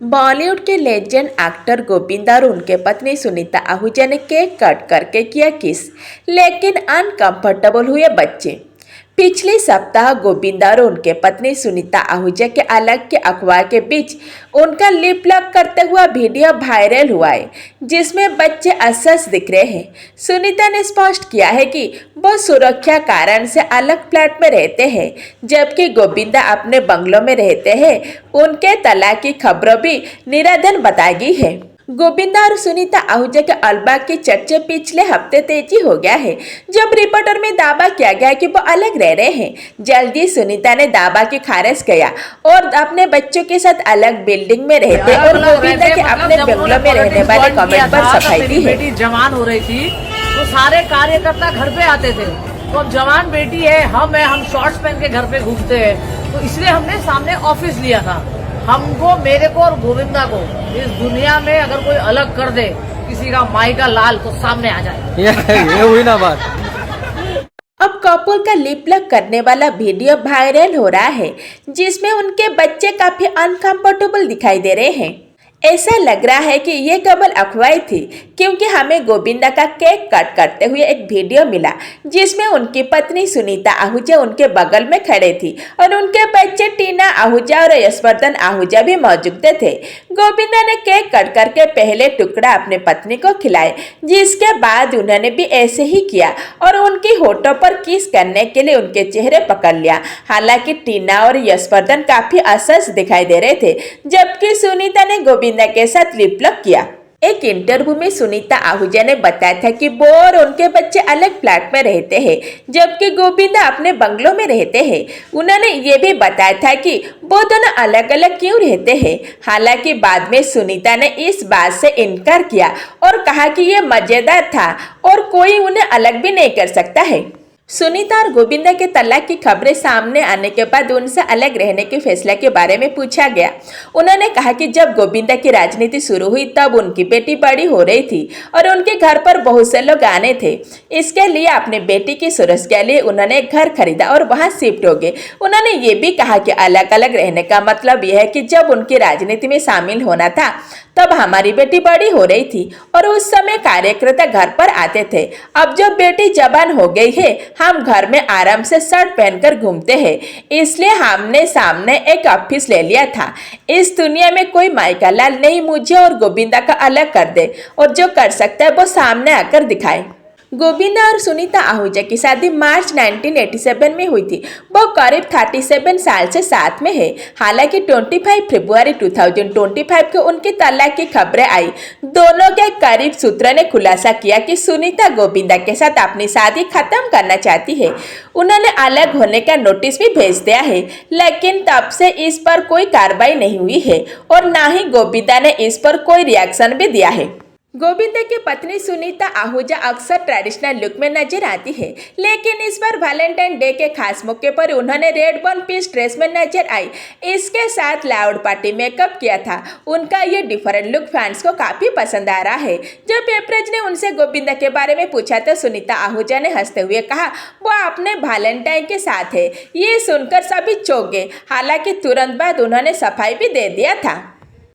बॉलीवुड के legend actor Govinda और उनके पत्नी सुनीता आहूजा ने केक कट करके किया किस, लेकिन अनकंफर्टेबल हुए बच्चे। पिछले सप्ताह गोविंदा और उनके पत्नी सुनीता आहूजा के अलग के अफवाह के बीच उनका लिप लॉक करते हुआ वीडियो वायरल हुआ है, जिसमें बच्चे असहज दिख रहे हैं। सुनीता ने स्पष्ट किया है कि वो सुरक्षा कारण से अलग फ्लैट में रहते हैं, जबकि गोविंदा अपने बंगलों में रहते हैं। उनके तलाक की खबरों भी निराधार बताई गई है। गोविंदा और सुनीता आहूजा के अलबाग की चर्चा पिछले हफ्ते तेजी हो गया है, जब रिपोर्टर में दावा किया गया कि वो अलग रह रहे हैं। जल्दी सुनीता ने दावा की खारिज किया और अपने बच्चों के साथ अलग बिल्डिंग में रहते और गोविंदा के अपने बंगलों में रहने वाले कमेंट पर सफाई दी है। बेटी जवान हो रही थी तो सारे कार्यकर्ता घर पे आते थे, तो अब जवान बेटी है, हम शॉर्ट्स पहन के घर पे घूमते हैं, तो इसलिए हमने सामने ऑफिस लिया था। हमको, मेरे को और गोविंदा को इस दुनिया में अगर कोई अलग कर दे, किसी का माई का लाल, तो सामने आ जाए। ये हुई ना बात। अब कपूर का लिप लॉक करने वाला वीडियो वायरल हो रहा है, जिसमें उनके बच्चे काफी अनकंफर्टेबल दिखाई दे रहे हैं। ऐसा लग रहा है कि ये केवल अफवाह थी, क्योंकि हमें गोविंदा का केक कट करते हुए एक वीडियो मिला, जिसमें उनकी पत्नी सुनीता आहूजा उनके बगल में खड़े थी और उनके बच्चे टीना आहूजा और यशवर्धन आहूजा भी मौजूद थे। गोविंदा ने केक कट करके पहले टुकड़ा अपने पत्नी को खिलाए, जिसके बाद उन्होंने भी ऐसे ही किया और उनकी होठों पर किस करने के लिए उनके चेहरे पकड़ लिया। हालांकि टीना और यशवर्धन काफी असहज दिखाई दे रहे थे, जबकि सुनीता ने गोविंदा के साथ लिप लॉक किया। एक इंटरव्यू में सुनीता आहूजा ने बताया था कि वो और उनके बच्चे अलग फ्लैट में रहते हैं, जबकि गोविंदा अपने बंगलों में रहते हैं। उन्होंने ये भी बताया था कि वो दोनों अलग अलग क्यों रहते हैं। हालांकि बाद में सुनीता ने इस बात से इनकार किया और कहा कि ये मजेदार था और कोई उन्हें अलग भी नहीं कर सकता है। सुनीता और गोविंदा के तलाक की खबरें सामने आने के बाद उनसे अलग रहने के फैसले के बारे में पूछा गया। उन्होंने कहा कि जब गोविंदा की राजनीति शुरू हुई तब उनकी बेटी बड़ी हो रही थी और उनके घर पर बहुत से लोग आने थे। इसके लिए अपनी बेटी की सुरक्षा के लिए उन्होंने एक घर खरीदा और वहां शिफ्ट हो गए। उन्होंने ये भी कहा कि अलग अलग रहने का मतलब यह है कि जब उनकी राजनीति में शामिल होना था तब हमारी बेटी बड़ी हो रही थी और उस समय कार्यकर्ता घर पर आते थे। अब जब बेटी जवान हो गई है, हम घर में आराम से शर्ट पहनकर घूमते हैं, इसलिए हमने सामने एक ऑफिस ले लिया था। इस दुनिया में कोई माइका लाल नहीं मुझे और गोविंदा का अलग कर दे, और जो कर सकता है वो सामने आकर दिखाए। गोविंदा और सुनीता आहूजा की शादी मार्च 1987 में हुई थी। वो करीब 37 साल से साथ में है। हालांकि 25 फरवरी 2025 को उनकी तलाक की खबरें आई। दोनों के करीब सूत्रों ने खुलासा किया कि सुनीता गोविंदा के साथ अपनी शादी खत्म करना चाहती है। उन्होंने अलग होने का नोटिस भी भेज दिया है, लेकिन तब से इस पर कोई कार्रवाई नहीं हुई है और न ही गोविंदा ने इस पर कोई रिएक्शन भी दिया है। गोविंदा की पत्नी सुनीता आहूजा अक्सर ट्रेडिशनल लुक में नजर आती है, लेकिन इस बार वैलेंटाइन डे के खास मौके पर उन्होंने रेड वन पीस ड्रेस में नजर आई। इसके साथ लाउड पार्टी मेकअप किया था। उनका ये डिफरेंट लुक फैंस को काफी पसंद आ रहा है। जब पेपरज ने उनसे गोविंदा के बारे में पूछा तो सुनीता आहूजा ने हंसते हुए कहा वो अपने वैलेंटाइन के साथ है। ये सुनकर सभी चौंक गए। हालांकि तुरंत बाद उन्होंने सफाई भी दे दिया था।